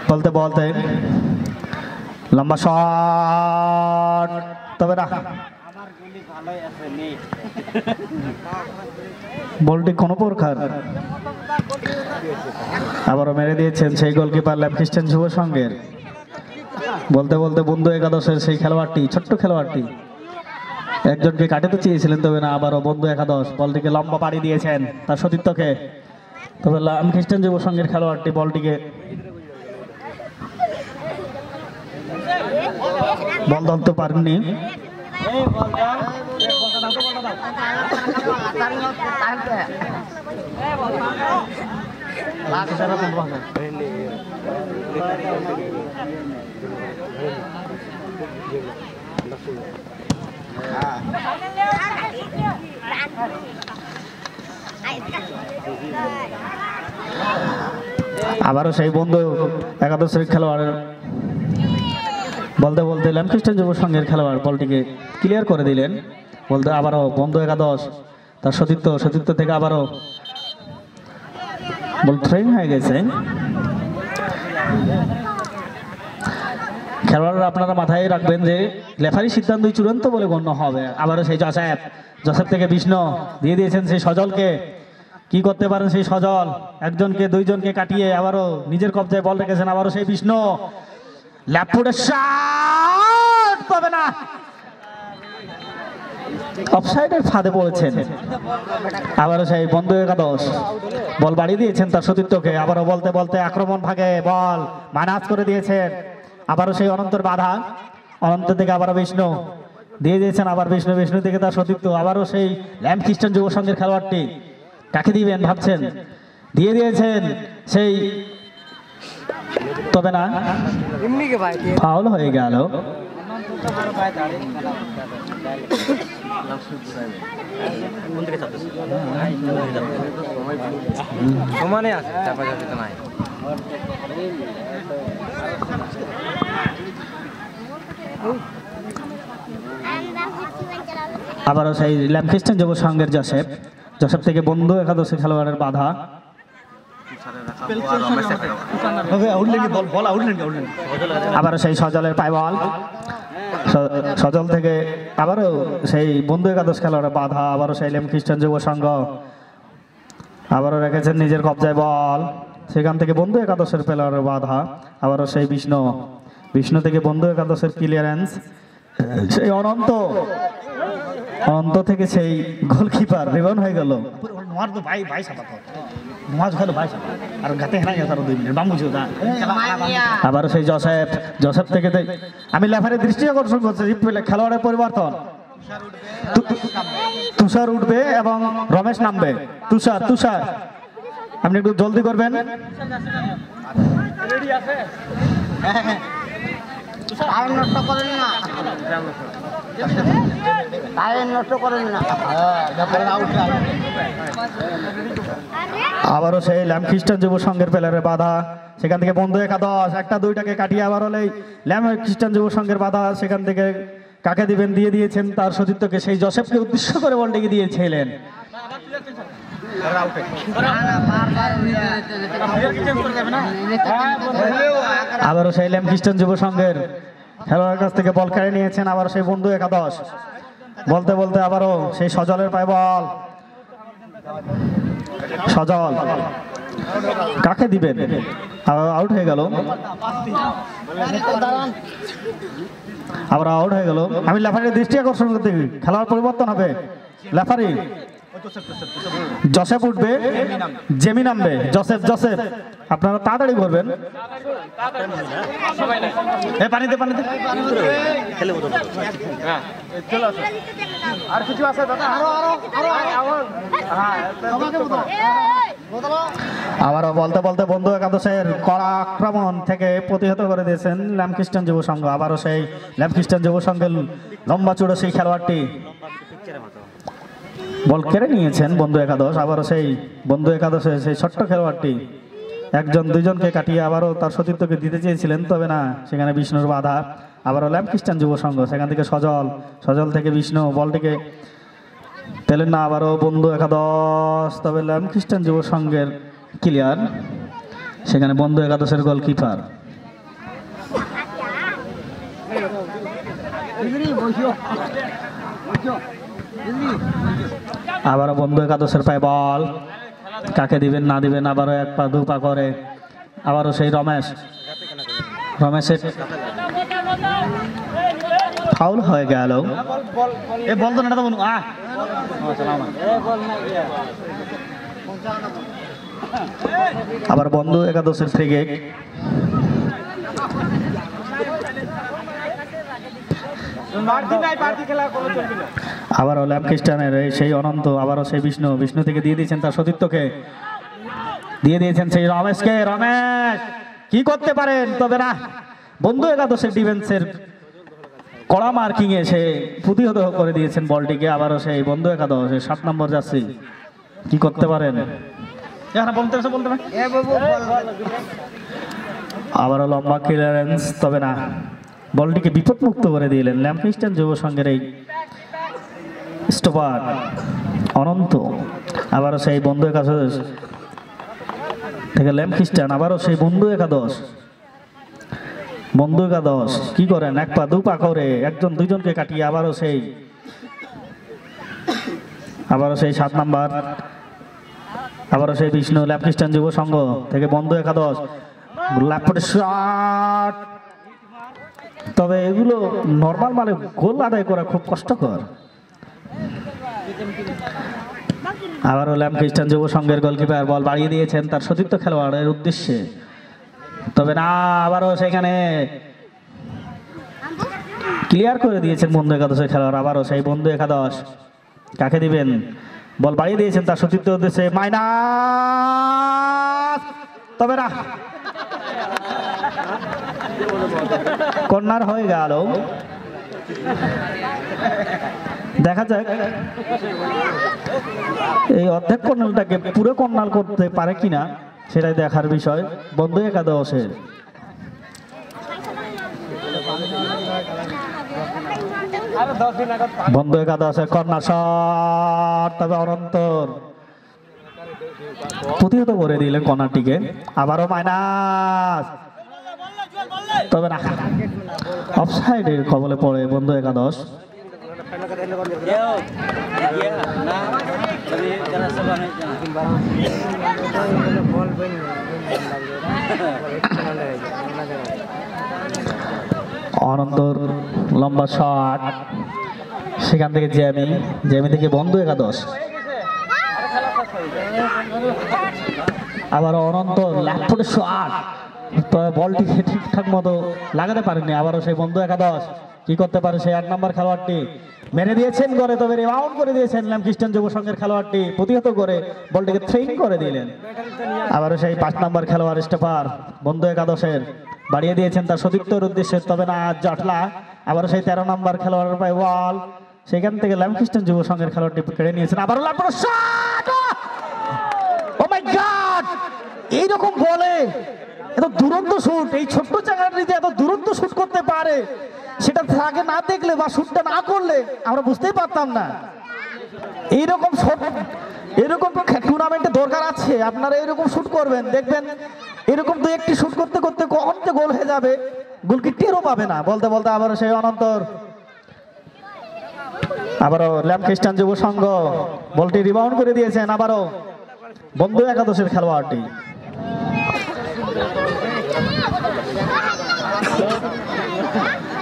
বলতে বলতে লম্বা শট, তবে না বলটি কোন প্রকার আবারও মেরে দিয়েছেন সেই গোলকিপার ল্যাম্পকিস্টেন যুব সংঘের। বলতে বলতে বন্ধু একাদশের সেই খেলোয়াড়টি, ছোট্ট খেলোয়াড়টি একজনকে কাটাতে চেয়েছিলেন, তবে না আবারও বন্ধু একাদশ বলটিকে লম্বা পাড়ি দিয়েছেন তার সতীর্থকে, তবে ল্যাম্পকিস্টেন যুব সংঘের খেলোয়াড়টি বলটিকে বল ধরতে পারেননি। আবারও সেই বন্ধু একাদশের খেলোয়াড়ের বলতে বলতে ল্যাম্পকিস্টেন যুব সংঘের খেলোয়াড় বলটিকে ক্লিয়ার করে দিলেন। বলতে আবারও বন্ধু একাদশ তার সতীর্থ থেকে আবারও বল ট্রেন হয়ে গেছে। খেলোয়াড়রা আপনারা মাথায় রাখবেন যে রেফারি সিদ্ধান্তই চূড়ান্ত বলে গণ্য হবে। আবারও সেই জসেফ থেকে বিষ্ণু দিয়ে দিয়েছেন সেই সজলকে। কি করতে পারেন সেই সজল, একজনকে দুইজনকে কাটিয়ে আবারও নিজের কবজায় বল রেখেছেন। আবারও সেই বিষ্ণু ল্যাপফুটের শট, পাবে না, অফসাইডের ফাঁদে পড়েছেন। আবারও সেই বন্ধু একাদশ বল বাড়িয়ে দিয়েছেন তার সতীর্থকে। আবারও বলতে বলতে আক্রমণ ভাগে বল মাইনাস করে দিয়েছেন। আবারও সেই অনন্তর বাধা, অনন্ত থেকে আবারও বিষ্ণু দিয়ে দিয়েছেন। আবার বিষ্ণু থেকে তার সতীর্থ। আবারও সেই ল্যাম্পকিস্টেন যুব সংঘের খেলোয়াড়টি কাকে দিবেন ভাবছেন, দিয়ে দিয়েছেন সেই, তবে না ফাউল হয়ে গেল। আবারও সেই ল্যাম্পকিস্টেন যুব সংঘের জসেফ থেকে বন্ধু একাদশের খেলোয়াড়ের বাধা। আবারও সেই সজলের পায় বল, সজল থেকে আবারও সেই বন্ধু একাদশ খেলোয়াড়ের বাধা। আবারও সেই ল্যাম্পকিস্টেন যুব সংঘ আবারও রেখেছেন নিজের কবজায় বল, সেখান থেকে বন্ধু একাদশের খেলোয়াড়ের বাধা। আবারও সেই বিষ্ণু থেকে বন্ধু একাদশের ক্লিয়ারেন্স। সেই অনন্ত থেকে সেই গোলকিপার রিবাউন্ড হয়ে গেল। আবার সেই জসেফ থেকে আমি লেফারির দৃষ্টি আকর্ষণ করছি, খেলোয়াড়ের পরিবর্তন। তুষার উঠবে এবং রমেশ নামবে। তুষার আপনি একটু জলদি করবেন। আবারও সেই ল্যাম্পকিস্টেন যুব সংঘের প্লেয়ারের বাধা, সেখান থেকে বন্ধু একাদশ একটা দুইটাকে কাটিয়ে আবারও ল্যাম্পকিস্টেন যুব সংঘের বাধা, সেখান থেকে কাকে দিবেন, দিয়ে দিয়েছেন তার সতীর্থকে, সেই জসেফকে উদ্দেশ্য করে বলটিকে দিয়েছিলেন। আবারও সেই ল্যাম্পকিস্টেন যুব সংঘের খেলোয়াড়ের কাছ থেকে বল কেড়ে নিয়েছেন। আবার সেই বন্ধু একাদশ বলতে বলতে আবারও সেই সজলের পায় বল, সজল কাকে দিবেন, আউট হয়ে গেল। আবার আউট হয়ে গেল। আমি লেফারির দৃষ্টি আকর্ষণ করতে, খেলোয়াড় পরিবর্তন হবে। লেফারি জসেফ উঠবে, জেমি নামবে। জসেফ আপনারা তাড়াতাড়ি করবেন। পানিতে আর কিছু আছে দাদা? আবারও বলতে বলতে বন্ধু একাদশের কড়া আক্রমণ থেকে প্রতিহত করে দিয়েছেন ল্যাম্পকিস্টেন যুব সংঘ। আবারও সেই ল্যাম্পকিস্টেন যুব সংঘের লম্বা চূড়ো সেই খেলোয়াড়টি বল কেড়ে নিয়েছেন বন্ধু একাদশ। আবারও সেই বন্ধু একাদশের সেই ছোট্ট খেলোয়াড়টি একজন দুইজনকে কাটিয়ে আবারও তার সতীর্থকে দিতে চেয়েছিলেন, তবে না, সেখানে বিষ্ণুর বাধা। আবারও ল্যাম্পকিস্টেন যুব সংঘ, সেখান থেকে সজল থেকে বিষ্ণু বলটিকে পেলেন না। আবারও বন্ধু একাদশ, তবে ল্যাম্পকিস্টেন যুব সংঘের ক্লিয়ার। সেখানে বন্ধু একাদশের গোলকিপার। আবারও বন্ধু একাদশের পায়ে বল, কাকে দিবেন না দিবেন, আবারও এক পা দু পা করে, আবারও সেই রমেশের ফাউল হয়ে গেল। এ বল তো না বলুন, আবার বন্ধু একাদশের থেকে আবারও ল্যাম্পখ্রিস্টানের সেই অনন্ত, আবারও সেই বিষ্ণু থেকে দিয়ে দিয়েছেন তার সতীর্থকে, দিয়ে দিয়েছেন সেই রমেশকে। রমেশ কি করতে পারেন, তবে না, বন্ধু একাদশের ডিফেন্সের কড়া মার্কিং এ সে প্রতিহত করে দিয়েছেন বলটিকে। আবারও সেই বন্ধু একাদশ 7 নম্বর জার্সি, কি করতে পারেন, আবারও লম্বা ক্লিয়ারেন্স, তবে না, বলটিকে বিপদমুক্ত করে দিলেন ল্যাম্পখ্রিস্টান যুব সংঘের এই স্টপার অনন্ত। আবারও সেই বন্ধু একাদশ থেকে ল্যাম্পখ্রিস্টান, আবারও সেই বন্ধু একাদশ কি করেন, এক পা দু পা করে একজন দুইজনকে কাটিয়ে আবারও সেই 7 নাম্বার, আবারও সেই বিষ্ণু ল্যাম্পখ্রিস্টান যুব সংঘ থেকে বন্ধু একাদশ শট, তবে এগুলো নর্মাল মানে গোল আদায় করা খুব কষ্টকর। আবারও ল্যাম্পখ্রিস্টান যুব সংঘের গোলকিপার বল বাড়িয়ে দিয়েছেন তার সতীর্থ খেলোয়াড়ের উদ্দেশ্যে, তবে না, আবারও সেখানে ক্লিয়ার করে দিয়েছেন বন্ধু একাদশের খেলোয়াড়। আবারও সেই বন্ধু একাদশ, কাকে দিবেন, বল বাড়িয়ে দিয়েছেন তার সতীর্থ উদ্দেশ্যে, মাইনাস, তবে না, কর্নার হয়ে গেল। দেখা যাক এই অর্ধেক কর্নারটাকে পুরো কর্নার করতে পারে কিনা, সেটাই দেখার বিষয়। বন্ধু একাদশের কর্নার শট, তবে অনন্তর প্রতিহত করে দিলেন কর্নারটিকে। আবারও মাইনাস, তবে না, অফসাইডের কবলে পড়ে বন্ধু একাদশ। অনন্তর লম্বা শট, সেখান থেকে জ্যামি থেকে বন্ধু একাদশ, আবার অনন্ত ল্যাপটপের শট, বলটিকে ঠিকঠাক মতো লাগাতে পারেনি। আবারও সেই বন্ধু একাদশ, কি করতে পারে সেই 8 নম্বর খেলোয়াড়টি, মেরে দিয়েছেন করে, তবে রিবাউন্ড করে দিয়েছেন ল্যাম্পখ্রিস্টান যুব সংঘের খেলোয়াড়টি, প্রতিহত করে বলটিকে থ্রেইন করে দিলেন। আবারও সেই 5 নম্বর খেলোয়াড় স্টপার বন্ধু একাদশের, বাড়িয়ে দিয়েছেন তার সতীর্থের উদ্দেশ্যে, তবে না, জটলা। আবারও সেই 13 নম্বর খেলোয়াড়ের পায়ে বল, সেখান থেকে ল্যাম্পখ্রিস্টান যুব সংঘের খেলোয়াড়টি কেড়ে নিয়েছেন। আবারও ল্যাম্পের শট, ও মাই গড, এইরকম বলে এত দুরন্ত শুট, এই ছোট্ট জায়গাটিতে এত দুরন্ত শুট করতে পারে, সেটা আগে না দেখলে বা শুটটা না করলে আমরা বুঝতেই পারতাম না। এইরকম এরকম টুর্নামেন্টে দরকার আছে, আপনারা এরকম শুট করবেন, দেখবেন এরকম তো একটি শুট করতে করতে কখন যে গোল হয়ে যাবে, গোলকি টেরও পাবে না। বলতে বলতে আবারও সেই অনন্তর, আবারও ল্যাম্পখ্রিস্টান যুব সংঘ বলটি রিবাউন্ড করে দিয়েছেন। আবারও বন্ধু একাদশের খেলোয়াড়টি,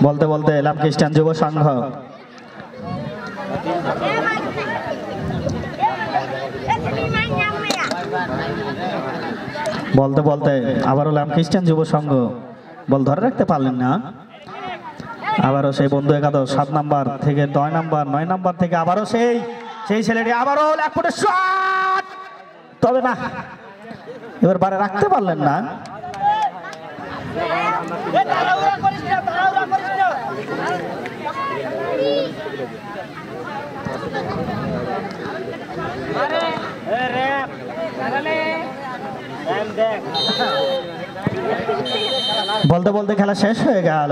বলতে বলতে ল্যাম্পখ্রিস্টান যুব সংঘ বলতে বলতে আবারও ল্যাম্পখ্রিস্টান যুব সংঘ বল ধরে রাখতে পারলেন না। আবারও সেই বন্ধু একাদশ 7 নাম্বার থেকে 9 নাম্বার থেকে আবারও সেই ছেলেটি, আবারও ল্যাপটপের শট, তবে না, এবার বারে রাখতে পারলেন না। বলতে বলতে খেলা শেষ হয়ে গেল।